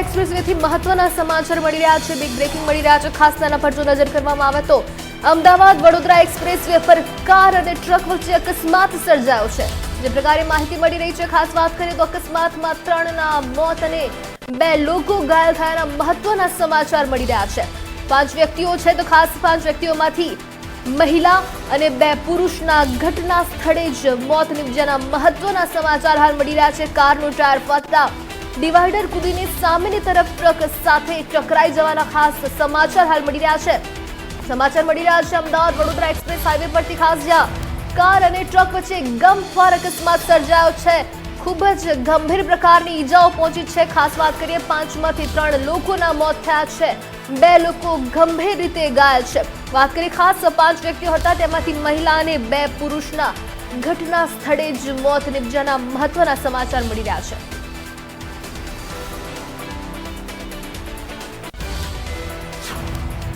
એક્સપ્રેસવેથી મહત્વના સમાચાર મળી રહ્યા છે, બિગ બ્રેકિંગ મળી રહ્યા છે। ખાસ તેના પર જો નજર કરવામાં આવે તો અમદાવાદ વડોદરા એક્સપ્રેસવે પર કાર અને ટ્રક વચ્ચે અકસ્માત સર્જાયો છે। જે પ્રકારે માહિતી મળી રહી છે, ખાસ વાત કરીએ તો અકસ્માતમાં 3ના મોત અને 2 લોકો ઘાયલ થયાના મહત્વના સમાચાર મળી રહ્યા છે। 5 વ્યક્તિઓ છે તો ખાસ 5 વ્યક્તિઓમાંથી મહિલા અને 2 પુરુષના ઘટના સ્થળે જ મોત નિપજ્યાના મહત્વના સમાચાર હાલ મળી રહ્યા છે। કારનું ટાયર ફાટતા ડિવાઈડર કૂદીને સામેની તરફ ટ્રક સાથે ટકરાઈ જવાના ખાસ સમાચાર હાલ મળી રહ્યા છે। સમાચાર મળી રહ્યા છે અમદાવાદ વડોદરા એક્સપ્રેસ હાઈવે પરથી, ખાસ જ્યાં કાર અને ટ્રક વચ્ચે ગમખ્વાર અકસ્માત સર્જાયો છે। ખૂબ જ ગંભીર પ્રકારની ઈજાઓ પહોંચી છે। ખાસ વાત કરીએ 5માંથી 3 લોકોના મોત થયા છે, 2 લોકો ગંભીર રીતે ઘાયલ છે। વાત કરીએ ખાસ 5 વ્યક્તિઓ હતા, તેમાંથી મહિલા અને 2 પુરુષના ઘટના સ્થળે જ મોત નિપજ્યાના મહત્વના સમાચાર મળી રહ્યા છે।